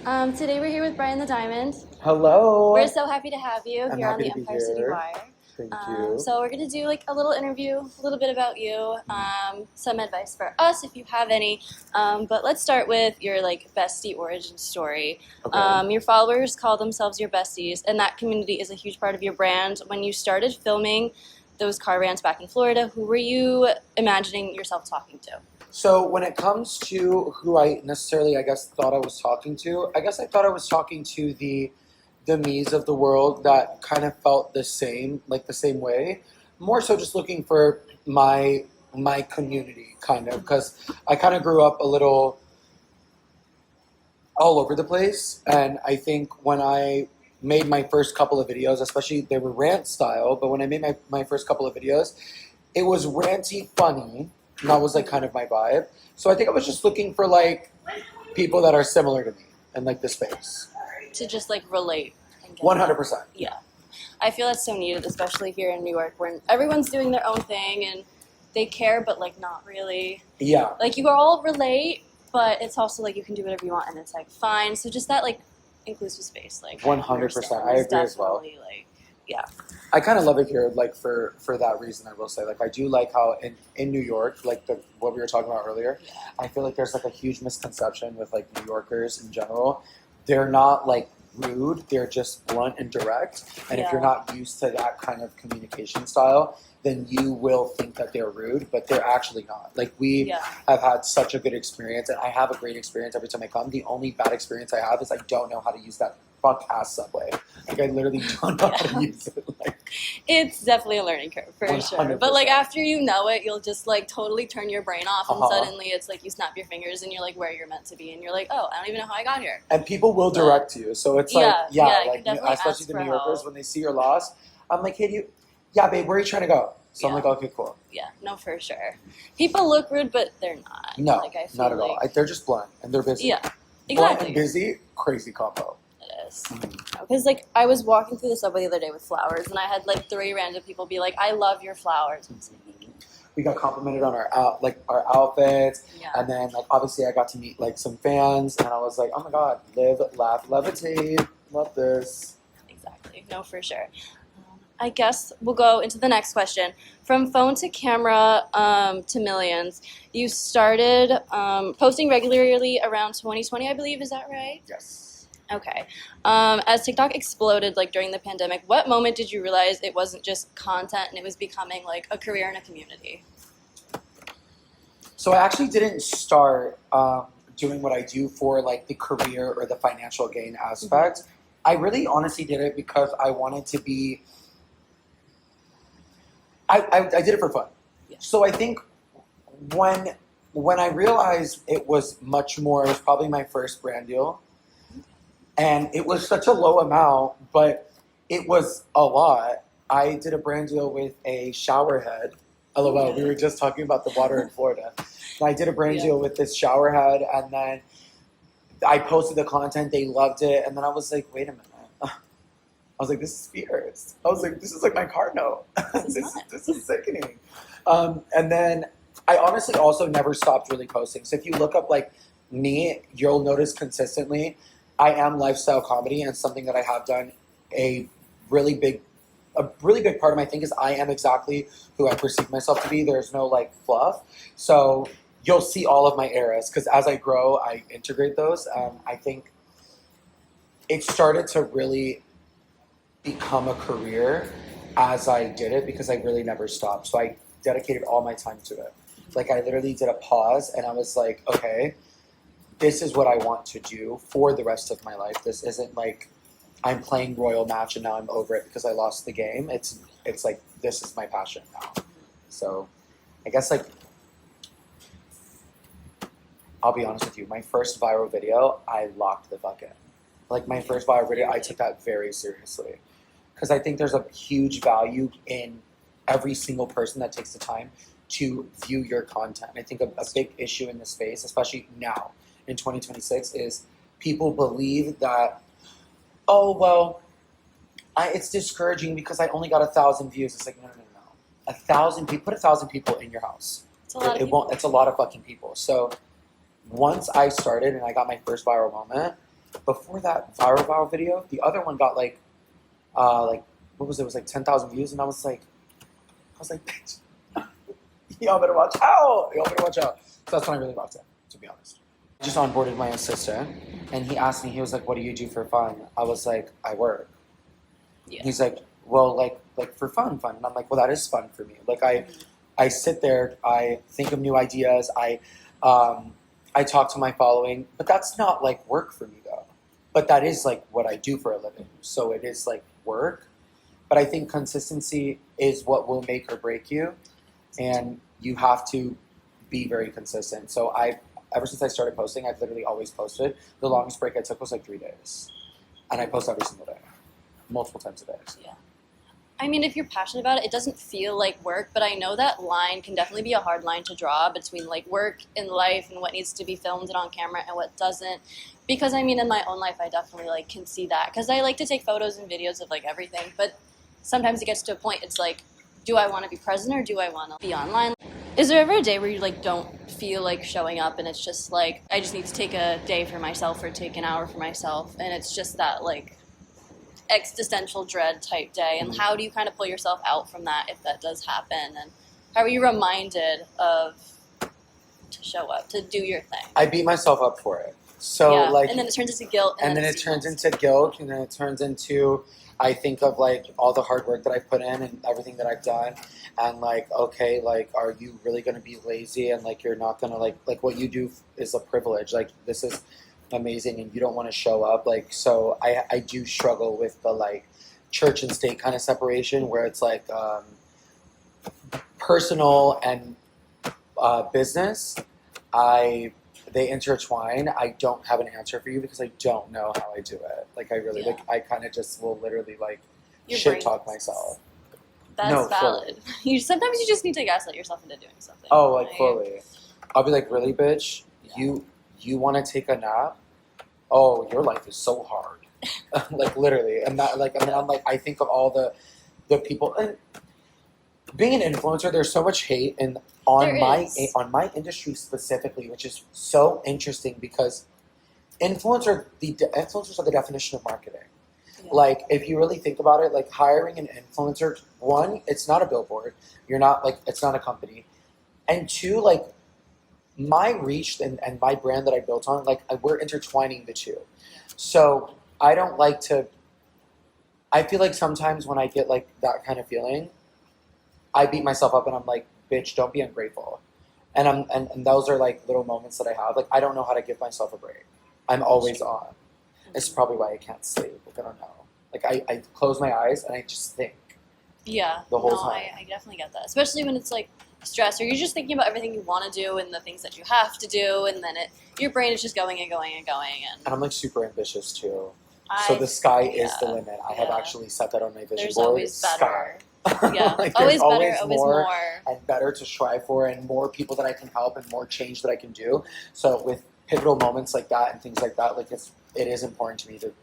Today we're here with Bryan the Diamond. Hello. We're so happy to have you I'm here on happy the to be Empire here. City Wire. Thank you. So we're going to do like a little interview, a little bit about you, some advice for us if you have any. But let's start with your like bestie origin story. Okay. Your followers call themselves your besties, and that community is a huge part of your brand. When you started filming those car rants back in Florida, who were you imagining yourself talking to? So when it comes to who I necessarily, I guess, thought I was talking to, I guess I thought I was talking to the me's of the world that kind of felt the same, like the same way. More so just looking for my community, kind of, because I kind of grew up a little all over the place. And I think when I made my first couple of videos, especially they were rant style, but when I made my first couple of videos, it was ranty funny. And that was like kind of my vibe. So I think I was just looking for like people that are similar to me in like the space. To just like relate. 100%. Yeah. I feel that's so needed, especially here in New York, where everyone's doing their own thing and they care, but like not really. Yeah. Like you all relate, but it's also like you can do whatever you want and it's like fine. So just that like inclusive space, like 100%. I agree as well. Like, yeah. I kind of love it here, like for that reason. I will say, like I do like how in New York, like what we were talking about earlier, Yeah. I feel like there's like a huge misconception with like New Yorkers in general. They're not like rude, they're just blunt and direct. And if you're not used to that kind of communication style, then you will think that they're rude, but they're actually not. Like we have had such a good experience, and I have a great experience every time I come. The only bad experience I have is I don't know how to use that fuck ass subway. Like I literally don't know how to use it. Like it's definitely a learning curve for 100%. sure. But like after you know it, you'll just like totally turn your brain off, and suddenly it's like you snap your fingers and you're like where you're meant to be, and you're like, oh, I don't even know how I got here. And people will direct you, so it's like like especially the New Yorkers when they see you're lost. I'm like, hey, babe, where are you trying to go? So I'm like, okay, cool. Yeah, no, for sure. People look rude, but they're not. No, like, I feel not at all. They're just blunt and they're busy. Yeah, exactly. Blunt and busy, crazy combo. It is. Because like I was walking through the subway the other day with flowers, and I had like 3 random people be like, "I love your flowers." We got complimented on our outfits, Yeah. And then like obviously I got to meet like some fans, and I was like, oh my god, live, laugh, levitate, love this. Exactly. No, for sure. I guess we'll go into the next question. From phone to camera to millions, you started posting regularly around 2020, I believe. Is that right? Yes. Okay. As TikTok exploded like during the pandemic, what moment did you realize it wasn't just content and it was becoming like a career and a community? So I actually didn't start doing what I do for like the career or the financial gain aspect. Mm-hmm. I really honestly did it because I wanted to be... I did it for fun. Yeah. So I think when I realized it was much more, it was probably my first brand deal. And it was such a low amount, but it was a lot. I did a brand deal with a shower head. LOL, we were just talking about the water in Florida. And I did a brand deal with this shower head, and then I posted the content, they loved it, and then I was like, wait a minute. I was like, this is fierce. I was like, this is like my car note. This is sickening. And then I honestly also never stopped really posting. So if you look up like me, you'll notice consistently, I am lifestyle comedy, and something that I have done a really big part of my thing is I am exactly who I perceive myself to be. There's no like fluff. So you'll see all of my eras, because as I grow, I integrate those. I think it started to really become a career as I did it, because I really never stopped. So I dedicated all my time to it. Like I literally did a pause, and I was like, okay, this is what I want to do for the rest of my life. This isn't like I'm playing Royal Match and now I'm over it because I lost the game. It's like, this is my passion now. So I guess like, I'll be honest with you, my first viral video, I locked the fuck in. Like my first viral video, I took that very seriously. Because I think there's a huge value in every single person that takes the time to view your content. I think a big issue in this space, especially now in 2026, is people believe that, oh, well, it's discouraging because I only got 1,000 views. It's like, no. 1,000 people, put 1,000 people in your house. It's a lot of people. Won't, it's a lot of fucking people. So once I started and I got my first viral moment, before that viral video, the other one got like what was it? It was like 10,000 views, and I was like, bitch, y'all better watch out. Y'all better watch out. So that's when I really locked in, to be honest. Just onboarded my assistant, and he asked me, he was like, what do you do for fun? I was like, I work. Yeah. He's like, well, like for fun. And I'm like, well, that is fun for me. Like I sit there, I think of new ideas, I talk to my following, but that's not like work for me though. But that is like what I do for a living. So it is like work. But I think consistency is what will make or break you. And you have to be very consistent. So ever since I started posting, I've literally always posted. The longest break I took was like 3 days. And I post every single day, multiple times a day. Yeah. I mean, if you're passionate about it, it doesn't feel like work, but I know that line can definitely be a hard line to draw between like work and life and what needs to be filmed and on camera and what doesn't. Because I mean, in my own life, I definitely like can see that because I like to take photos and videos of like everything. But sometimes it gets to a point, it's like, do I want to be present or do I want to be online? Is there ever a day where you like don't feel like showing up and it's just like, I just need to take a day for myself or take an hour for myself, and it's just that like existential dread type day? And how do you kind of pull yourself out from that if that does happen? And how are you reminded of to show up, to do your thing? I beat myself up for it. So like, and then it turns into guilt, and then it turns into guilt, and then it turns into, I think of like all the hard work that I put in and everything that I've done, and like, okay, like, are you really going to be lazy? And like, you're not going to like what you do is a privilege. Like, this is amazing, and you don't want to show up. Like, so I do struggle with the like church and state kind of separation, where it's like personal and business. They intertwine. I don't have an answer for you because I don't know how I do it. Like, I really, like, I kind of just will literally, like, shit talk myself. That's valid. Sometimes you just need to gaslight yourself into doing something. Oh, like, fully. I'll be like, really, bitch? Yeah. You want to take a nap? Oh, your life is so hard. Like, literally. And that, like, I mean, I'm like, I think of all the people, and being an influencer, there's so much hate on my industry specifically, which is so interesting because influencers are the definition of marketing. Yeah. Like, if you really think about it, like hiring an influencer, one, it's not a billboard. You're not like, it's not a company. And two, like my reach and my brand that I built on, like we're intertwining the two. So I don't like to, I feel like sometimes when I get like that kind of feeling, I beat myself up and I'm like, bitch, don't be ungrateful. And those are like little moments that I have. Like, I don't know how to give myself a break. I'm always on. It's probably why I can't sleep. Like, I don't know. Like, I close my eyes and I just think. Yeah. The whole time. I definitely get that. Especially when it's like stress, or you're just thinking about everything you want to do and the things that you have to do, and then your brain is just going and going and going. And I'm like super ambitious too. So the sky is the limit. I have actually set that on my vision board. Always better. Yeah, like, always more. And better to strive for, and more people that I can help, and more change that I can do. So with pivotal moments like that and things like that, like it is important to me to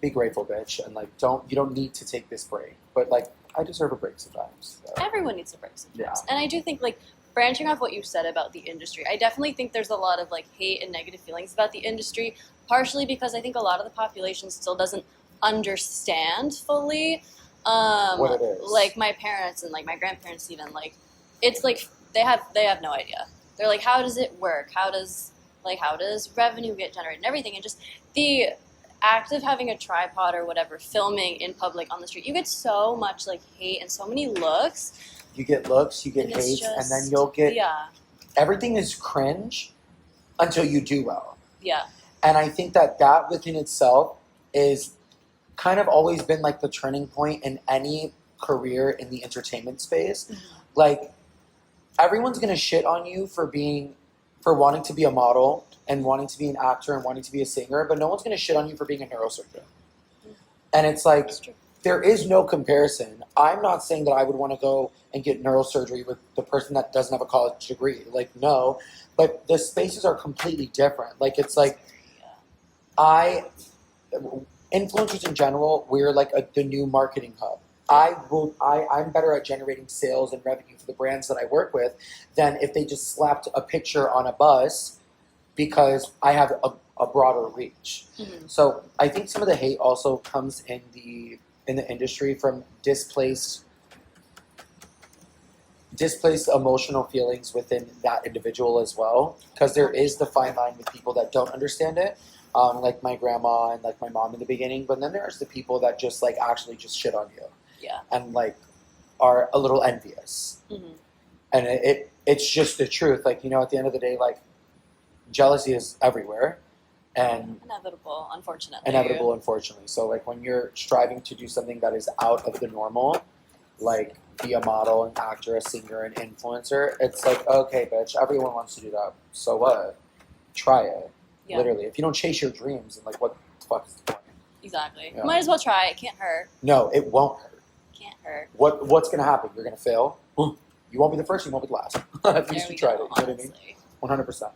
be grateful, bitch, and like you don't need to take this break, but like I deserve a break sometimes. So. Everyone needs a break sometimes, and I do think like branching off what you said about the industry, I definitely think there's a lot of like hate and negative feelings about the industry, partially because I think a lot of the population still doesn't understand fully. What it is. Like my parents and like my grandparents even, like it's like they have no idea. They're like, how does it work? How does revenue get generated and everything? And just the act of having a tripod or whatever, filming in public on the street, you get so much like hate and so many looks. You get looks, you get hate, and then you'll get everything is cringe until you do well. Yeah. And I think that within itself is kind of always been like the turning point in any career in the entertainment space. Mm-hmm. Like, everyone's gonna shit on you for wanting to be a model and wanting to be an actor and wanting to be a singer, but no one's gonna shit on you for being a neurosurgeon. Mm-hmm. And it's like, there is no comparison. I'm not saying that I would want to go and get neurosurgery with the person that doesn't have a college degree. Like, no, but the spaces are completely different. Like, it's like, influencers in general, we're like the new marketing hub. I'm better at generating sales and revenue for the brands that I work with than if they just slapped a picture on a bus, because I have a broader reach. So I think some of the hate also comes in the industry from displaced emotional feelings within that individual as well, because there is the fine line with people that don't understand it, like my grandma and like my mom in the beginning, but then there's the people that just like actually just shit on you, and like are a little envious, and it's just the truth. Like, you know, at the end of the day, like, jealousy is everywhere, and inevitable, unfortunately. So like when you're striving to do something that is out of the normal, like be a model, an actor, a singer, an influencer, it's like, okay, bitch, everyone wants to do that. So what? Try it. Yeah. Literally. If you don't chase your dreams, then like what the fuck is the point? Exactly. Yeah. Might as well try. It can't hurt. No, it won't hurt. Can't hurt. What's gonna happen? You're gonna fail. You won't be the first, you won't be the last. At least you tried it. You know what I mean? 100%.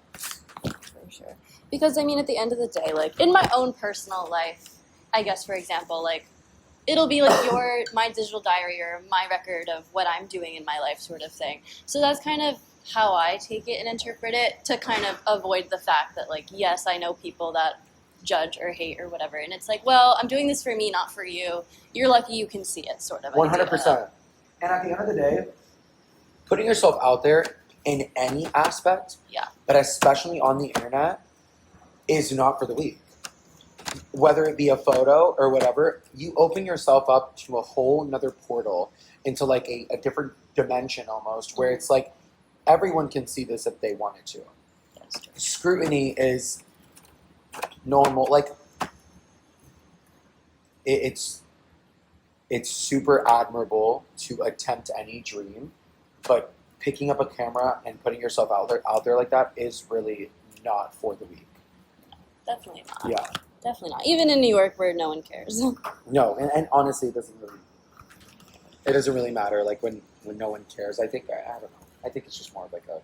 For sure. Because I mean, at the end of the day, like in my own personal life, I guess, for example, like it'll be like my digital diary or my record of what I'm doing in my life, sort of thing. So that's kind of how I take it and interpret it, to kind of avoid the fact that, like, yes, I know people that judge or hate or whatever, and it's like, well, I'm doing this for me, not for you. You're lucky you can see it, sort of. 100%. And at the end of the day, putting yourself out there in any aspect, but especially on the internet, is not for the weak. Whether it be a photo or whatever, you open yourself up to a whole nother portal into like a different dimension almost, where it's like everyone can see this if they wanted to. That's true. Scrutiny is normal. Like it's super admirable to attempt any dream, but picking up a camera and putting yourself out there like that is really not for the weak. Definitely not. Yeah. Definitely not. Even in New York, where no one cares. No, and honestly, it doesn't really matter. Like when no one cares, I think I don't know. I think it's just more of like a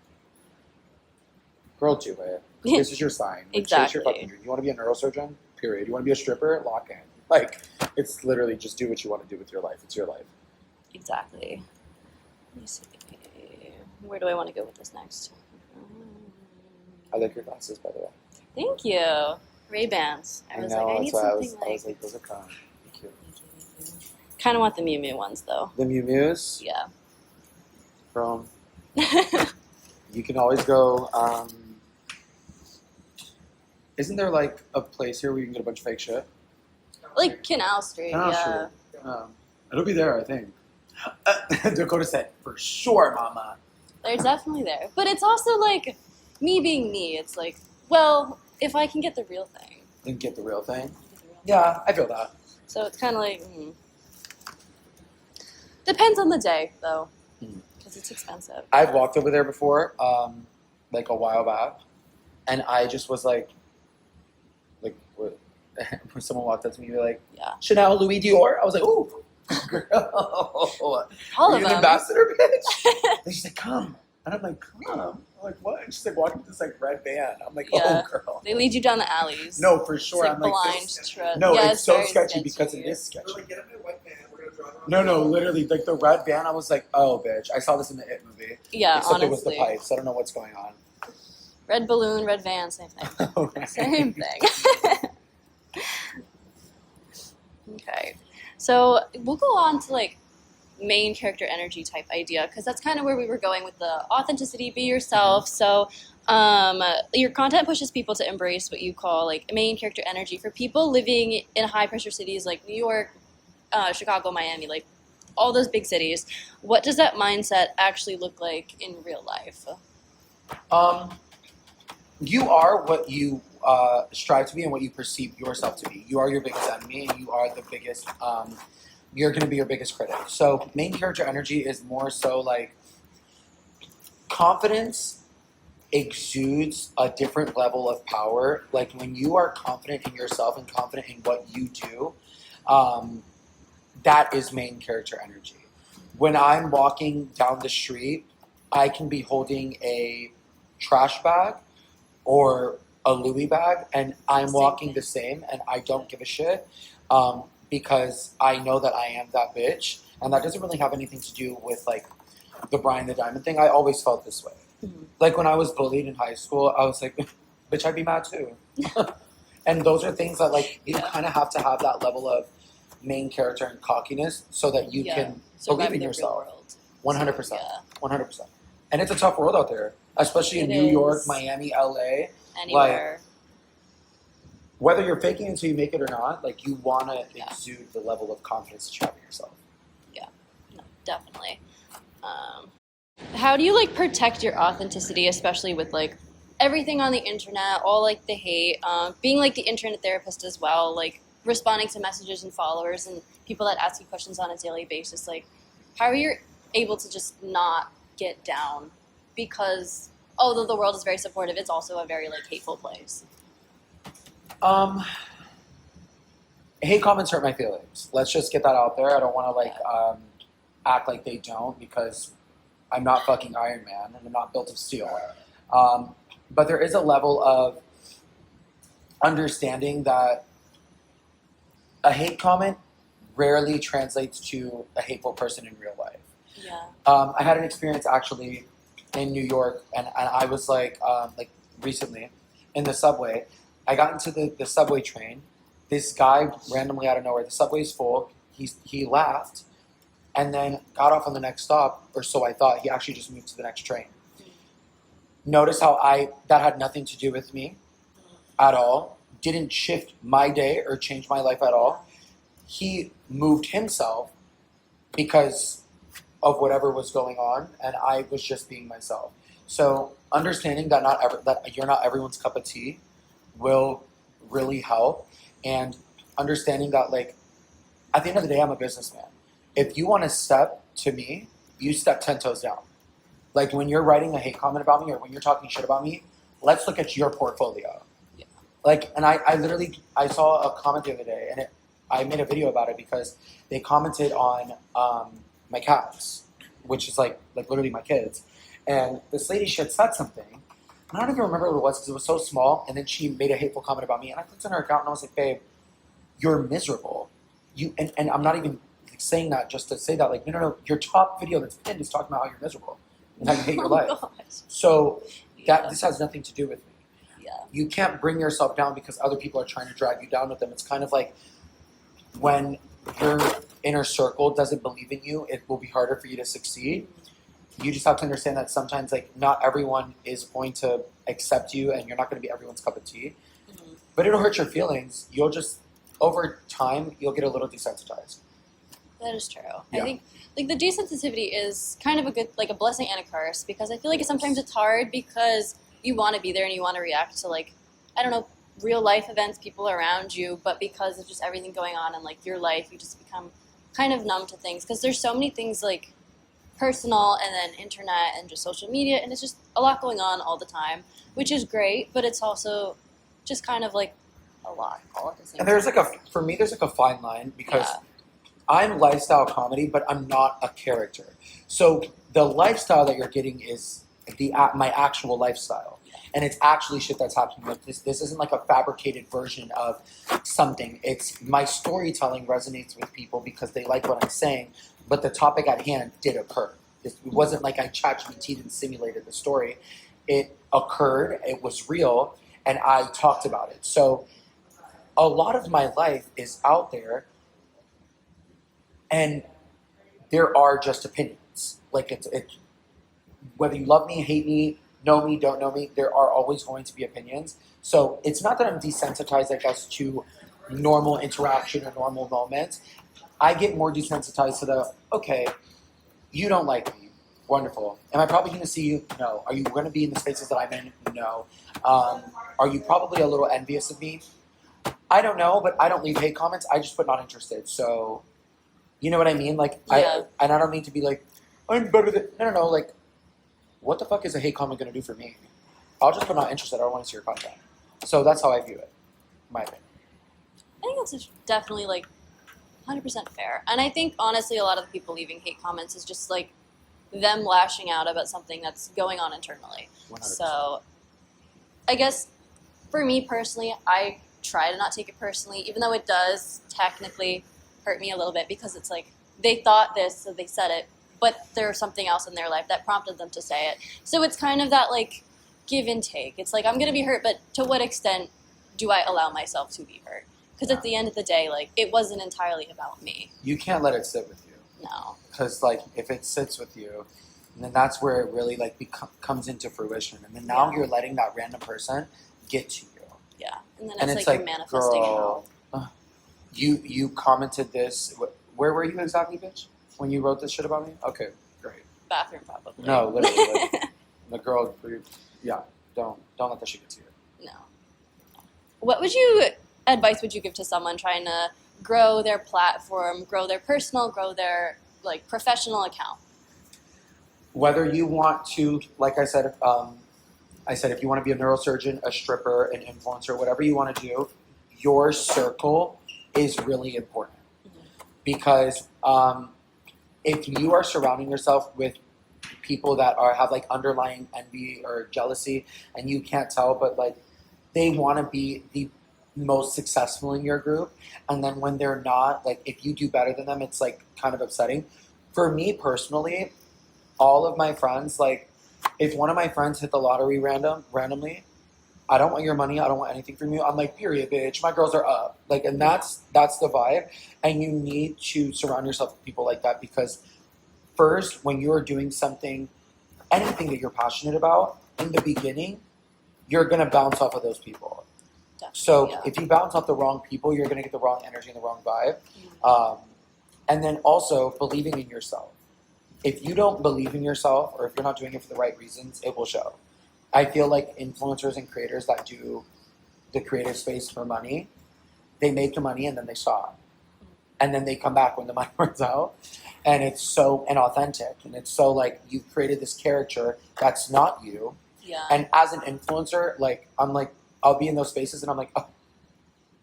girl, do it. This is your sign. Like, Exactly. Chase your fucking dream. You want to be a neurosurgeon? Period. You want to be a stripper? Lock in. Like, it's literally just do what you want to do with your life. It's your life. Exactly. Let me see. Where do I want to go with this next? I like your glasses, by the way. Thank you. Ray-Bans. I was need something I was like, those are kind of cute. Kind of want the Miu Miu ones, though. The Miu Mius? Yeah. From... You can always go... isn't there, like, a place here where you can get a bunch of fake shit? Like Canal Street, yeah. It'll be there, I think. Dakota said, for sure, mama. They're definitely there. But it's also, like, me being me. It's like, well, if I can get the real thing. Then get the real thing? Yeah, I feel that. So it's kind of like, depends on the day, though, because it's expensive. I've walked over there before, like a while back, and I just was like, when someone walked up to me, you're like, Chanel, Louis Dior? I was like, ooh, girl. All Are of you them. an ambassador, bitch? And she's like, come. And I'm like, come. I'm like, what? And she's like walking with this like red band. I'm like, oh, girl. They lead you down the alleys. No, for sure. It's like I'm blind like, trust. no, yeah, it's so sketchy because it is sketchy. Like, get up in a white van. We're gonna drive around. No, literally, like the red band. I was like, oh, bitch. I saw this in the It movie. Yeah, except honestly. it was the pipes. I don't know what's going on. Red balloon, red van, same thing. Right. Same thing. Okay. So we'll go on to like main character energy type idea, because that's kind of where we were going with the authenticity, be yourself. So your content pushes people to embrace what you call like main character energy. For people living in high pressure cities like New York, Chicago, Miami, like all those big cities, what does that mindset actually look like in real life? You are what you strive to be and what you perceive yourself to be. You are your biggest enemy, and you are the biggest, you're going to be your biggest critic. So main character energy is more so like confidence exudes a different level of power. Like when you are confident in yourself and confident in what you do, that is main character energy. When I'm walking down the street, I can be holding a trash bag or a Louis bag, and I'm walking the same, and I don't give a shit, because I know that I am that bitch, and that doesn't really have anything to do with like the Bryan the Diamond thing. I always felt this way. Mm-hmm. Like when I was bullied in high school, I was like, bitch, I'd be mad too. And those are things that, like, you Yeah. kind of have to have that level of main character and cockiness so that you can believe in yourself. 100%. Yeah. 100%. And it's a tough world out there, especially in It New York, is. Miami, LA. Anywhere. Whether you're faking it until you make it or not, like, you want to Yeah. exude the level of confidence that you have in yourself. No, definitely. How do you like protect your authenticity, especially with like everything on the internet, all like the hate, being like the internet therapist as well, like responding to messages and followers and people that ask you questions on a daily basis? Like, how are you able to just not get down? Because although the world is very supportive, it's also a very like hateful place. Hate comments hurt my feelings. Let's just get that out there. I don't want to act like they don't, because I'm not fucking Iron Man and I'm not built of steel. But there is a level of understanding that a hate comment rarely translates to a hateful person in real life. Yeah. I had an experience actually in New York, and I was like recently in the subway. I got into the subway train. This guy randomly out of nowhere, the subway's full. He laughed, and then got off on the next stop, or so I thought. He actually just moved to the next train. Notice how that had nothing to do with me at all. Didn't shift my day or change my life at all. He moved himself because of whatever was going on, and I was just being myself. So understanding that that you're not everyone's cup of tea will really help, and understanding that, like, at the end of the day, I'm a businessman. If you want to step to me, you step 10 toes down. Like, when you're writing a hate comment about me or when you're talking shit about me, let's look at your portfolio. Yeah. Like, and I literally saw a comment the other day, and I made a video about it because they commented on my cats, which is like literally my kids. And this lady, she had said something. I don't even remember what it was because it was so small. And then she made a hateful comment about me. And I clicked on her account and I was like, babe, you're miserable. And I'm not even saying that just to say that. Like, no. Your top video that's pinned is talking about how you're miserable and how you hate your life. Gosh. So this has nothing to do with me. Yeah. You can't bring yourself down because other people are trying to drag you down with them. It's kind of like when your inner circle doesn't believe in you, it will be harder for you to succeed. You just have to understand that sometimes, like, not everyone is going to accept you, and you're not going to be everyone's cup of tea. Mm-hmm. But it'll hurt your feelings. You'll just, over time, you'll get a little desensitized. That is true. Yeah. I think like the desensitivity is kind of a good, like, a blessing and a curse, because I feel like sometimes it's hard because you want to be there and you want to react to, like, I don't know, real life events, people around you, but because of just everything going on in like your life, you just become kind of numb to things, because there's so many things like personal and then internet and just social media, and it's just a lot going on all the time, which is great, but it's also just kind of like a lot all at the same And time. there's for me, there's like a fine line because Yeah. I'm lifestyle comedy, but I'm not a character. So the lifestyle that you're getting is my actual lifestyle. And it's actually shit that's happening. Like, this isn't like a fabricated version of something. It's my storytelling resonates with people because they like what I'm saying, but the topic at hand did occur. It wasn't like I ChatGPT'd and simulated the story. It occurred, it was real, and I talked about it. So a lot of my life is out there, and there are just opinions. Like, it's whether you love me, hate me, know me, don't know me, there are always going to be opinions. So it's not that I'm desensitized, I guess, to normal interaction or normal moments. I get more desensitized to okay, you don't like me. Wonderful. Am I probably going to see you? No. Are you going to be in the spaces that I'm in? No. Are you probably a little envious of me? I don't know, but I don't leave hate comments. I just put not interested. So, you know what I mean? Like, Yeah. I don't mean to be like, I'm better than, no, like, what the fuck is a hate comment going to do for me? I'll just put not interested. I don't want to see your content. So that's how I view it, in my opinion. I think that's definitely like 100% fair. And I think honestly a lot of the people leaving hate comments is just like them lashing out about something that's going on internally. 100%. So I guess for me personally, I try to not take it personally, even though it does technically hurt me a little bit, because it's like they thought this, so they said it, but there's something else in their life that prompted them to say it. So it's kind of that like give and take. It's like, I'm going to be hurt, but to what extent do I allow myself to be hurt? Because at the end of the day, like, it wasn't entirely about me. You can't let it sit with you. No. Because, like, if it sits with you, then that's where it really, like, comes into fruition. And then now you're letting that random person get to you. Yeah. And then And it's like you're manifesting girl, it out. You commented this. Where were you exactly, bitch? When you wrote this shit about me? Okay, great. Bathroom, probably. No, literally. The girl, yeah, don't let that shit get to you. No. What advice would you give to someone trying to grow their platform, grow their personal, grow their like professional account? Whether you want to, like I said if you want to be a neurosurgeon, a stripper, an influencer, whatever you want to do, your circle is really important. Because if you are surrounding yourself with people that have like underlying envy or jealousy, and you can't tell, but like they want to be the most successful in your group, and then when they're not, like if you do better than them, it's like kind of upsetting. For me personally, all of my friends, like if one of my friends hit the lottery randomly, I don't want your money, I don't want anything from you. I'm like, period, bitch. My girls are up. Like, and that's the vibe. And you need to surround yourself with people like that, because first, when you're doing something, anything that you're passionate about, in the beginning, you're gonna bounce off of those people. So if you bounce off the wrong people, you're gonna get the wrong energy and the wrong vibe. And then also believing in yourself. If you don't believe in yourself, or if you're not doing it for the right reasons, it will show. I feel like influencers and creators that do the creative space for money, they make the money and then they stop. And then they come back when the money runs out. And it's so inauthentic. And it's so like you've created this character that's not you. Yeah. And as an influencer, like I'm like, I'll be in those spaces and I'm like, oh,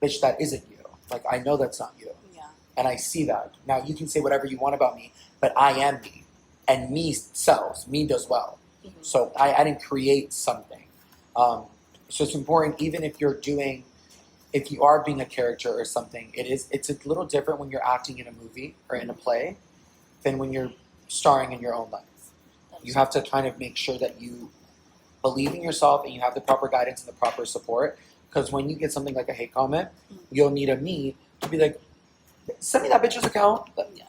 bitch, that isn't you. Like I know that's not you. Yeah. And I see that. Now you can say whatever you want about me, but I am me. And me sells. Me does well. Mm-hmm. So I didn't create something. So it's important, even if you are being a character or something, it's a little different when you're acting in a movie or in a play than when you're starring in your own life. You have to kind of make sure that you believe in yourself and you have the proper guidance and the proper support. Because when you get something like a hate comment, you'll need a me to be like, send me that bitch's account. Yeah.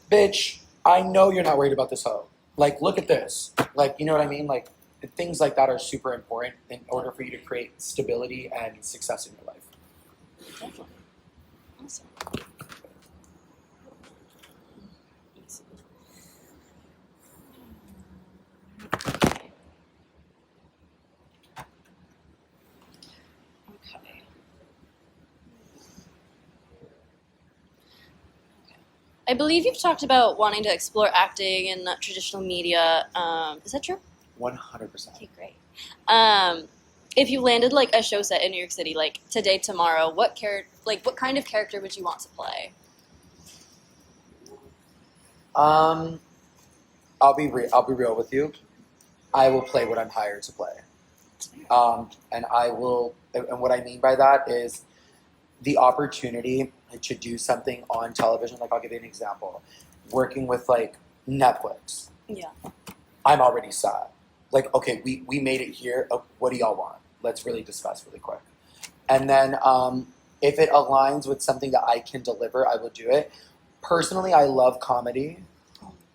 Bitch, I know you're not worried about this hoe. Like, look at this. Like, you know what I mean? Like, things like that are super important in order for you to create stability and success in your life. Definitely. Awesome. Okay. I believe you've talked about wanting to explore acting in traditional media. Is that true? 100%. Okay, great. If you landed like a show set in New York City, like today, tomorrow, what kind of character would you want to play? I'll be real with you. I will play what I'm hired to play. And what I mean by that is the opportunity to do something on television. Like, I'll give you an example. Working with like Netflix. Yeah. I'm already sad. Like, okay, we made it here. What do y'all want? Let's really discuss really quick. And then if it aligns with something that I can deliver, I will do it. Personally, I love comedy.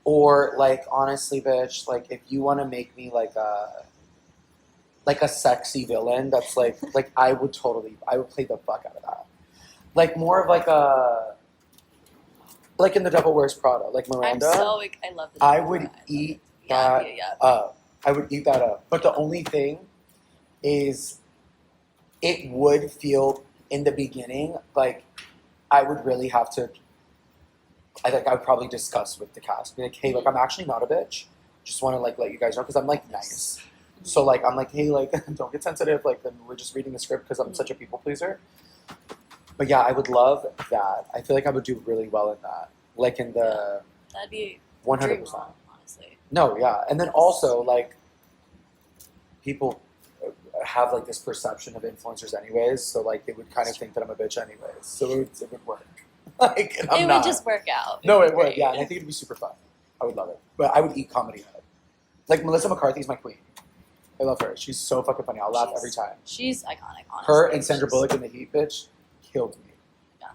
Or like, honestly, bitch, like if you want to make me like a sexy villain, that's like I would play the fuck out of that. Like more of like in The Devil Wears Prada, like Miranda. I love this. I would eat that up. I would eat that up. But the only thing is, it would feel in the beginning like I would really have to. I would probably discuss with the cast, be like, hey, like I'm actually not a bitch. Just want to like let you guys know because I'm like nice. So like I'm like, hey, like don't get sensitive. Like then we're just reading the script because I'm such a people pleaser. But yeah, I would love that. I feel like I would do really well in that. Like in the that'd be 100%. Honestly. No, yeah, and then also like people have like this perception of influencers anyways, so like they would kind of think that I'm a bitch anyways, so it would work. Like, and I'm it not. would just work out. No, it would. Yeah, and I think it'd be super fun. I would love it, but I would eat comedy up. Like Melissa McCarthy's my queen. I love her. She's so fucking funny. I'll laugh every time. She's iconic, honestly. Her and Sandra Bullock in The Heat, bitch, killed me. Yeah.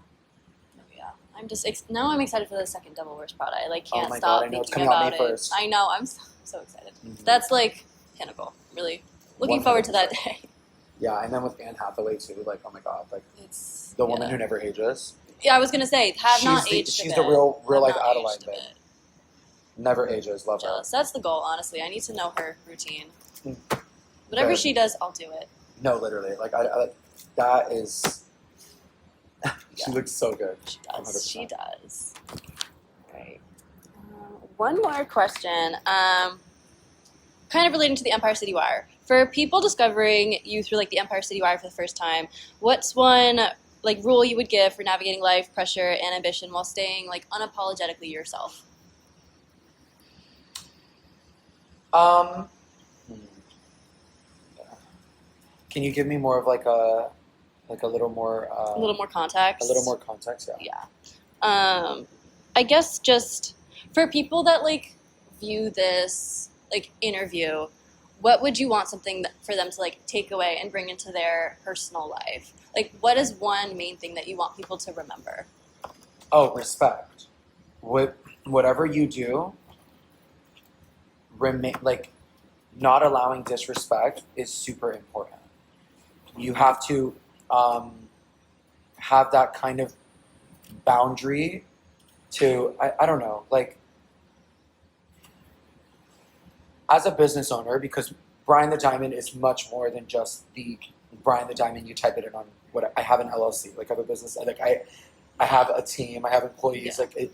Oh, yeah. I'm just, now I'm excited for the second Devil Wears Prada. I like can't Oh my stop God, I know. It's thinking coming out about May it. 1st. I know. I'm so excited. Mm-hmm. That's like pinnacle. Really looking forward to that day. Yeah, and then with Anne Hathaway too. Like, oh my God, like It's the woman who never ages. Yeah, I was gonna say have not aged. She's a the bit. real Have life not Adeline aged a babe. bit. Never ages. Love her. Jealous. That's the goal, honestly. I need to know her routine. Mm. Whatever Good. she does, I'll do it. No, literally. Like I that is. She Yeah. looks so good. She does. 100%. She does. Right. One more question. Kind of relating to the Empire City Wire. For people discovering you through like the Empire City Wire for the first time, what's one like rule you would give for navigating life, pressure, and ambition while staying like unapologetically yourself? Can you give me more of like a little more A little more context. a little more context? Yeah. I guess just for people that like view this like interview, what would you want something for them to like take away and bring into their personal life? Like, what is one main thing that you want people to remember? Oh, respect. Whatever you do, remain like not allowing disrespect is super important. You have to have that kind of boundary to I don't know, like as a business owner, because Bryan the Diamond is much more than just the Bryan the Diamond. You type it in on what I have an LLC, like I have a business, like I have a team, I have employees. Yeah.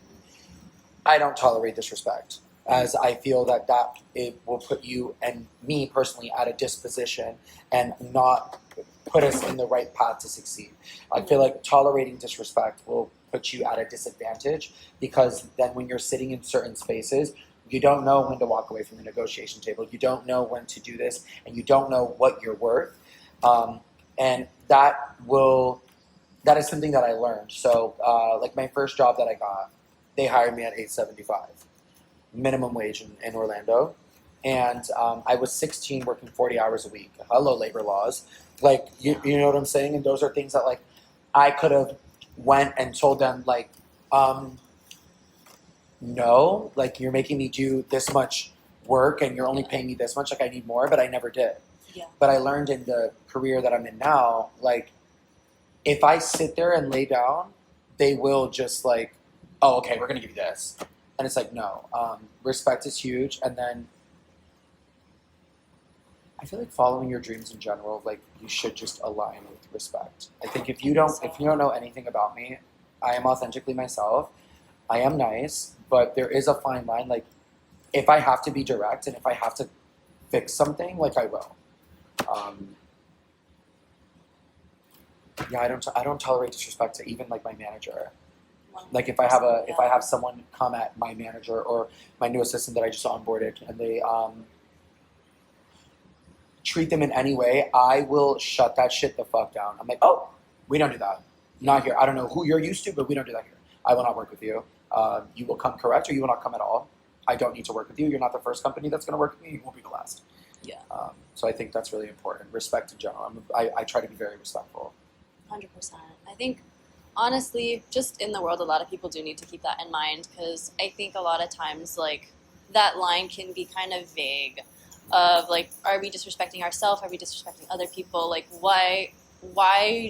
I don't tolerate disrespect, as I feel that it will put you and me personally at a disposition and not put us in the right path to succeed. I feel like tolerating disrespect will put you at a disadvantage, because then when you're sitting in certain spaces, you don't know when to walk away from the negotiation table. You don't know when to do this, and you don't know what you're worth. And that is something that I learned. So like my first job that I got, they hired me at $8.75 minimum wage in Orlando. And I was 16 working 40 hours a week. Hello, labor laws. Like, you know what I'm saying? And those are things that like I could have went and told them like, no, like you're making me do this much work and you're only paying me this much. Like I need more, but I never did. Yeah. But I learned in the career that I'm in now, like if I sit there and lay down, they will just like, oh, okay, we're going to give you this. And it's like, no, respect is huge. And then I feel like following your dreams in general, like you should just align with respect. I think if you don't know anything about me, I am authentically myself. I am nice, but there is a fine line. Like if I have to be direct and if I have to fix something, like I will. Yeah, I don't tolerate disrespect to even like my manager. Like if I have someone come at my manager or my new assistant that I just onboarded and they treat them in any way, I will shut that shit the fuck down. I'm like, oh, we don't do that. Not here. I don't know who you're used to, but we don't do that here. I will not work with you. You will come correct or you will not come at all. I don't need to work with you. You're not the first company that's going to work with me. You won't be the last. Yeah. So I think that's really important. Respect in general. I try to be very respectful. 100%. I think, honestly, just in the world, a lot of people do need to keep that in mind, because I think a lot of times, like, that line can be kind of vague of, like, are we disrespecting ourselves? Are we disrespecting other people? Like, why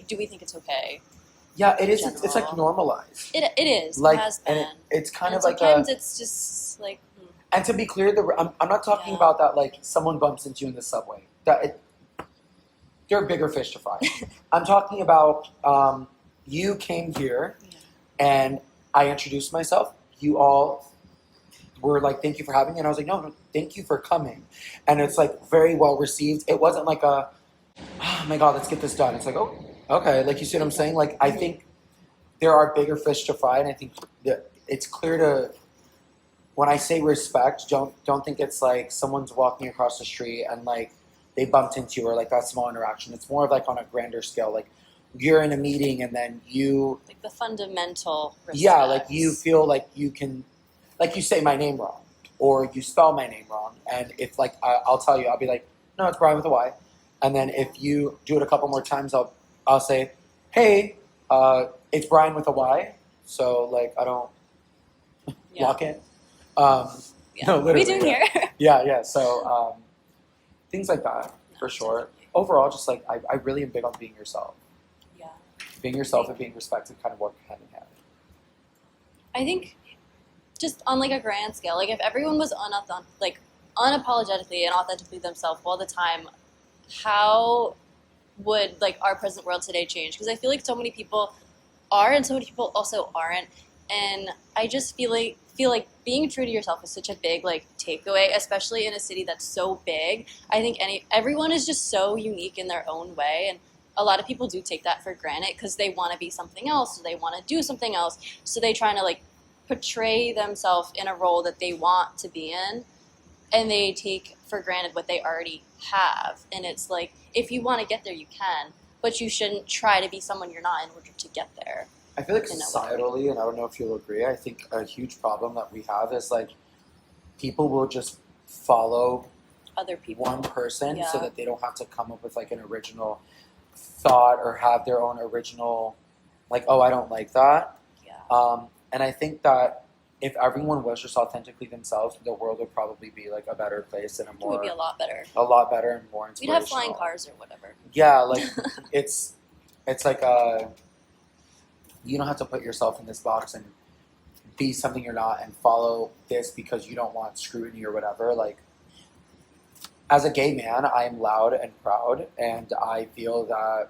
do we think it's okay? Yeah, it is. It's like normalized. It is. Like, it has been. And it's kind and of like sometimes it's just, like... And to be clear, I'm not talking about that, like, someone bumps into you in the subway. There are bigger fish to fry. I'm talking about you came here and I introduced myself. You all were like, thank you for having me. And I was like, no, thank you for coming. And it's like very well received. It wasn't like oh my God, let's get this done. It's like, oh, okay. Like, you see what I'm saying? Like, I think there are bigger fish to fry. And I think that it's clear to, when I say respect, don't think it's like someone's walking across the street and like, they bumped into you or like that small interaction. It's more of like on a grander scale. Like you're in a meeting and then you... Like the fundamental respect. Yeah, like you feel like you can... Like you say my name wrong or you spell my name wrong. And if like, I'll tell you, I'll be like, No, it's Bryan with a Y. And then if you do it a couple more times, I'll say, hey, it's Bryan with a Y. So like I don't block it. No, literally. We do here. Yeah. So things like that for sure. Definitely. Overall, just like I really am big on being yourself. Yeah. Being yourself and being respected kind of work hand in hand. I think just on like a grand scale, like if everyone was unapologetically and authentically themselves all the time, how would like our present world today change? Because I feel like so many people are and so many people also aren't, and I just feel like being true to yourself is such a big like takeaway, especially in a city that's so big. I think everyone is just so unique in their own way, and a lot of people do take that for granted because they want to be something else, or they want to do something else, so they try to like portray themselves in a role that they want to be in, and they take for granted what they already have. And it's like, if you want to get there, you can, but you shouldn't try to be someone you're not in order to get there. I feel like societally, and I don't know if you'll agree, I think a huge problem that we have is like people will just follow Other people. one person Yeah. so that they don't have to come up with like an original thought or have their own original, like, oh, I don't like that. Yeah. And I think that if everyone was just authentically themselves, the world would probably be like a better place and It would be a lot better. and more inspirational. We'd have flying cars or whatever. Yeah, like it's like you don't have to put yourself in this box and be something you're not and follow this because you don't want scrutiny or whatever. Like, as a gay man, I am loud and proud, and I feel that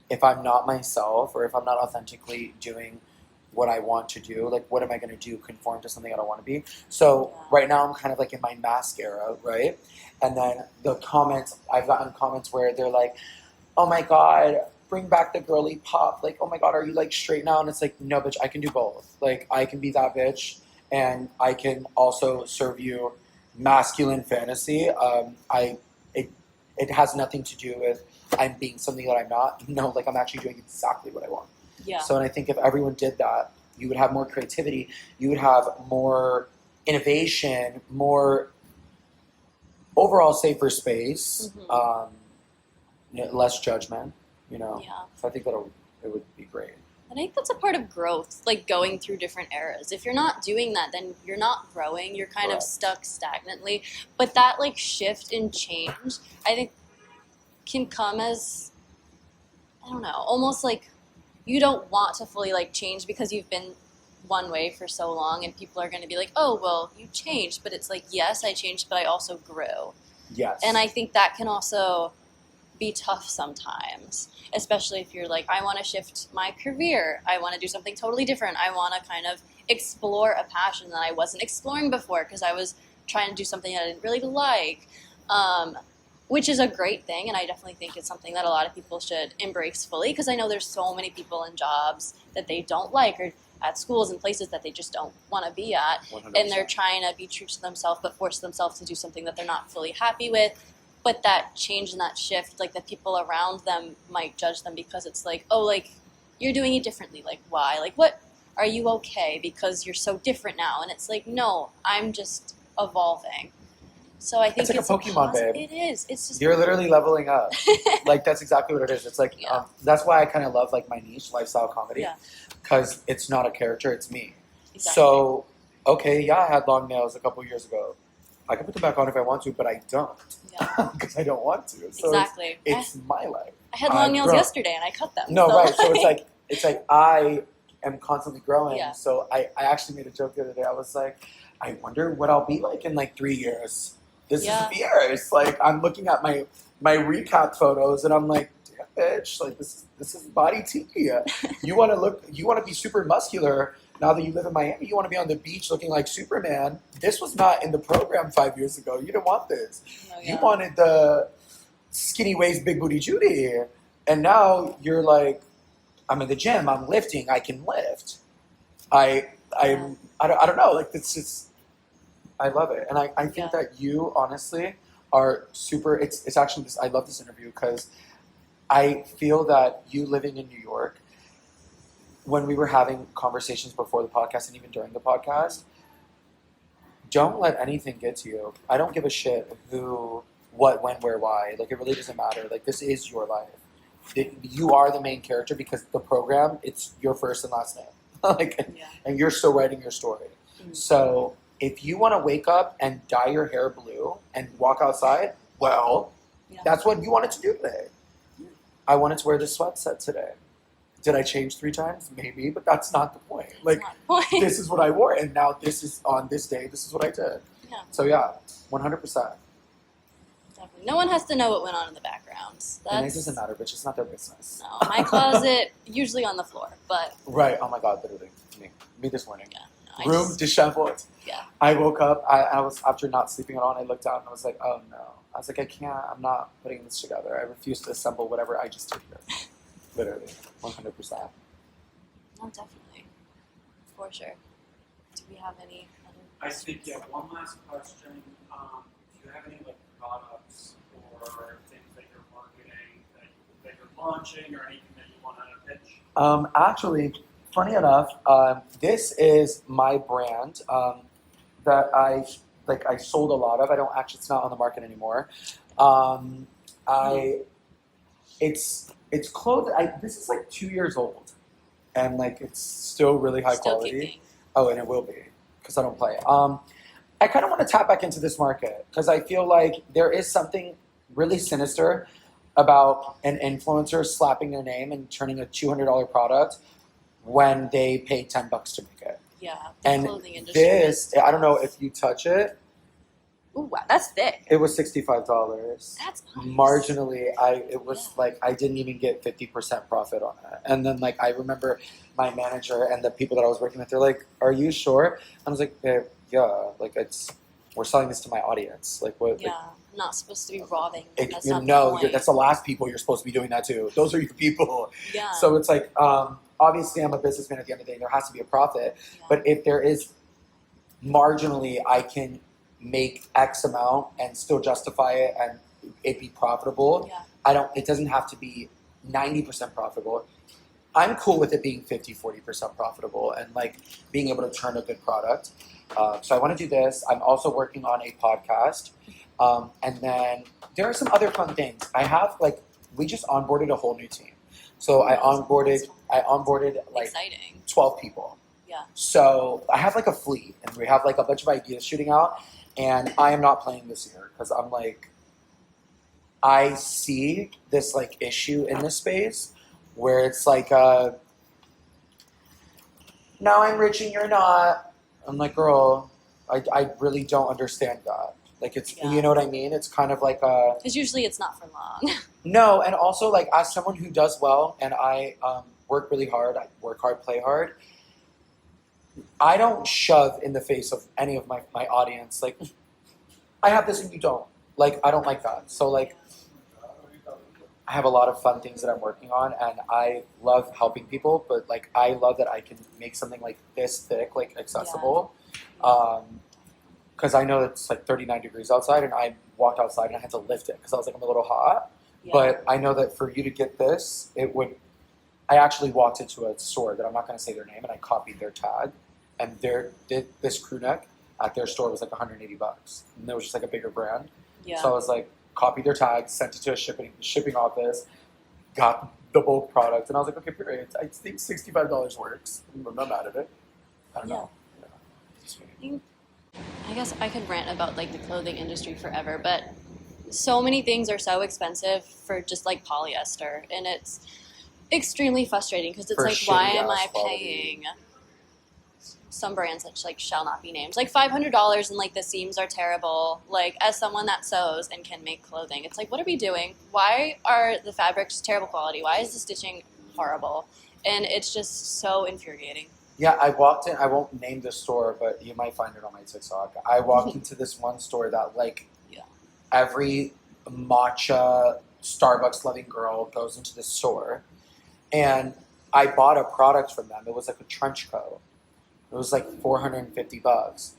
if I'm not myself or if I'm not authentically doing what I want to do, like what am I going to do? Conform to something I don't want to be. So right now I'm kind of like in my mask era, right? And then I've gotten comments where they're like, oh my God, bring back the girly pop. Like, oh my God, are you like straight now? And it's like, no, bitch, I can do both. Like, I can be that bitch, and I can also serve you masculine fantasy. It has nothing to do with I'm being something that I'm not. No, like I'm actually doing exactly what I want. Yeah. So, and I think if everyone did that, you would have more creativity, you would have more innovation, more overall safer space, less judgment, Yeah. So I think it would be great. I think that's a part of growth, like going through different eras. If you're not doing that, then you're not growing. You're kind of stuck stagnantly. But that like shift and change, I think, can come as, I don't know, almost like you don't want to fully like change because you've been one way for so long, and people are going to be like, oh, well, you changed. But it's like, yes, I changed, but I also grew. Yes. And I think that can also be tough sometimes, especially if you're like, I want to shift my career. I want to do something totally different. I want to kind of explore a passion that I wasn't exploring before because I was trying to do something that I didn't really like, which is a great thing. And I definitely think it's something that a lot of people should embrace fully, because I know there's so many people in jobs that they don't like, or at schools and places that they just don't want to be at. 100%. And they're trying to be true to themselves but force themselves to do something that they're not fully happy with. But that change and that shift, like the people around them might judge them because it's like, oh, like you're doing it differently. Like, why? Like, what? Are you okay? Because you're so different now. And it's like, no, I'm just evolving. So I think it's like a Pokemon, babe. It is. It's just you're literally leveling up. Like, that's exactly what it is. It's like, Yeah. that's why I kind of love like my niche, lifestyle comedy, Yeah. because it's not a character, it's me. Exactly. So, okay, yeah, I had long nails a couple years ago. I can put them back on if I want to, but I don't. Yeah. Because I don't want to. So Exactly. It's my life. I had long nails grown. yesterday and I cut them. No, so right. So it's like I am constantly growing. Yeah. So I actually made a joke the other day. I was like, I wonder what I'll be like in like 3 years. This is fierce. Like, I'm looking at my recap photos and I'm like, damn, bitch, like this is body tea. You want to be super muscular. Now that you live in Miami, you want to be on the beach looking like Superman. This was not in the program 5 years ago. You didn't want this. Oh, yeah. You wanted the skinny waist, big booty Judy. And now you're like, I'm in the gym. I'm lifting. I can lift. I don't know. Like, it's just, I love it. And I think that you, honestly, are super, it's actually, I love this interview because I feel that you living in New York, when we were having conversations before the podcast and even during the podcast, don't let anything get to you. I don't give a shit who what, when, where, why. Like, it really doesn't matter. Like, this is your life. You are the main character because the program, it's your first and last name. And you're still writing your story. Mm-hmm. So if you want to wake up and dye your hair blue and walk outside, well, that's what you wanted to do today. I wanted to wear this sweatset today. Did I change 3 times? Maybe, but that's not the point. This is what I wore, and now this is on this day. This is what I did. Yeah. So 100%. Definitely. No one has to know what went on in the background. And it doesn't matter, bitch. It's not their business. No, my closet usually on the floor, but right. Oh my God, literally. Me this morning. Yeah. Room disheveled. Yeah. I woke up. I was after not sleeping at all, and I looked out and I was like, oh no. I was like, I can't. I'm not putting this together. I refuse to assemble whatever I just did here. Literally, 100%. No, definitely, for sure. Do we have any other? I think one last question. Do you have any products or things that you're marketing, that you're launching, or anything that you want to pitch? Actually, funny enough, this is my brand that I sold a lot of. I don't actually. It's not on the market anymore. It's clothes. This is 2 years old, and it's still really high quality. Keeping. Oh, and it will be because I don't play. I kind of want to tap back into this market because I feel like there is something really sinister about an influencer slapping their name and turning a $200 product when they pay $10 to make it. Yeah, and clothing industry. This, I don't know if you touch it. Ooh, wow, that's thick. It was $65. That's nice. Marginally, I didn't even get 50% profit on it. And then I remember my manager and the people that I was working with, they're like, "Are you sure?" I was like, "Yeah, we're selling this to my audience. What?" Yeah, I'm not supposed to be robbing. That's that's the last people you're supposed to be doing that to. Those are your people. Yeah. So it's obviously I'm a businessman at the end of the day. There has to be a profit, but if there is marginally, I can make X amount and still justify it and it be profitable. Yeah. It doesn't have to be 90% profitable. I'm cool with it being 50-40% profitable and being able to turn a good product. So I want to do this. I'm also working on a podcast. And then there are some other fun things. I have we just onboarded a whole new team. So I onboarded exciting. 12 people. Yeah. So I have a fleet and we have a bunch of ideas shooting out. And I am not playing this year because I'm I see this issue in this space where it's no, I'm rich and you're not. I'm girl, I really don't understand that. You know what I mean? It's kind of because usually it's not for long. No, and also as someone who does well and I work really hard, I work hard, play hard. I don't shove in the face of any of my audience I have this and you don't. I don't like that. So I have a lot of fun things that I'm working on and I love helping people, but I love that I can make something this thick, accessible. Because I know it's 39 degrees outside and I walked outside and I had to lift it because I was I'm a little hot. Yeah. But I know that for you to get this, I actually walked into a store that I'm not going to say their name and I copied their tag. And this crew neck at their store was $180, and it was just a bigger brand. Yeah. So I was copied their tag, sent it to a shipping office, got the bulk product, and I was okay, period. I think $65 works. I'm not mad at it. I don't know. Yeah. I guess I could rant about the clothing industry forever, but so many things are so expensive for just polyester, and it's extremely frustrating because it's why am I paying some brands that shall not be named $500 and the seams are terrible, as someone that sews and can make clothing, it's what are we doing? Why are the fabrics terrible quality? Why is the stitching horrible? And it's just so infuriating. Yeah, I walked in, I won't name the store, but you might find it on my TikTok. I walked into this one store that every matcha Starbucks loving girl goes into the store, and I bought a product from them. It was a trench coat. It was $450.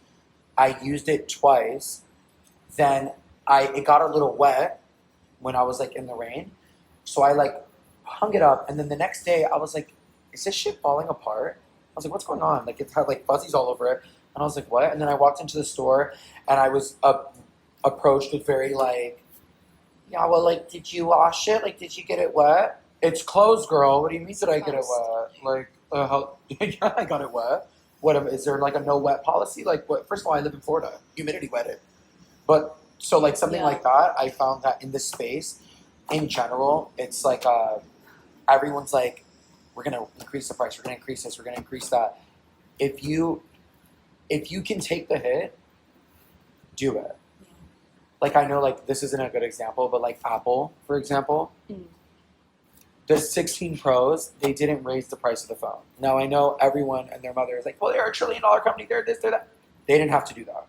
I used it twice. Then it got a little wet when I was in the rain. So I hung it up. And then the next day I was is this shit falling apart? I was what's going on? It had fuzzies all over it. And I was what? And then I walked into the store and I was approached with very Yeah, well, like, did you wash it? Like, did you get it wet? It's closed, girl. What do you mean did I get it wet? Like, yeah, I got it wet. What, is there like a no wet policy? Like, what? First of all, I live in Florida. Humidity wet it. But, so like something Yeah. like that, I found that in this space, in general, it's like, everyone's like, we're going to increase the price. We're going to increase this. We're going to increase that. If you can take the hit, do it. Like, I know, like, this isn't a good example, but like Apple, for example, the 16 Pros, they didn't raise the price of the phone. Now, I know everyone and their mother is like, well, they're $1 trillion company, they're this, they're that. They didn't have to do that.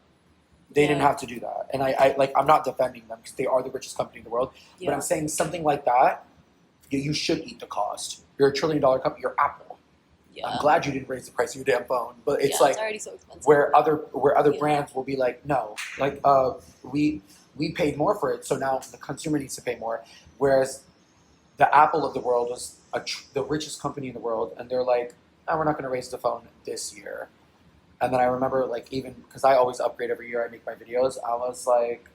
They didn't have to do that. And I like, I'm not defending them because they are the richest company in the world. Yeah. But I'm saying something like that, you should eat the cost. You're $1 trillion company, you're Apple. Yeah. I'm glad you didn't raise the price of your damn phone. But it's Yeah, like, it's already so expensive. where other Yeah. brands will be like, no, like we paid more for it, so now the consumer needs to pay more. Whereas the Apple of the world was the richest company in the world, and they're like, oh, we're not going to raise the phone this year. And then I remember, like, even because I always upgrade every year I make my videos, I was like,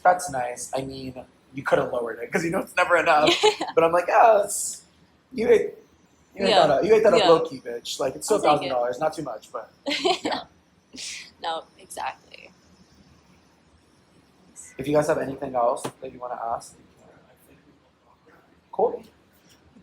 that's nice. I mean, you could have lowered it because you know it's never enough. But I'm like, yeah, you ate that up low key, bitch. Like, it's still I'll take $1,000, not too much, but yeah. No, exactly. If you guys have anything else that you want to ask, cool.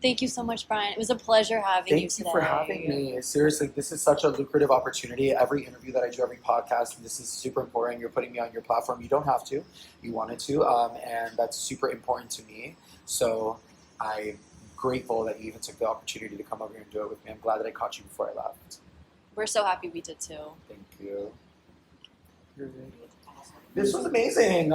Thank you so much, Bryan. It was a pleasure having you Thank today. you for having me. Seriously, this is such a lucrative opportunity. Every interview that I do, every podcast, this is super important. You're putting me on your platform. You don't have to. You wanted to. And that's super important to me. So I'm grateful that you even took the opportunity to come over here and do it with me. I'm glad that I caught you before I left. We're so happy we did too. Thank you. This was amazing.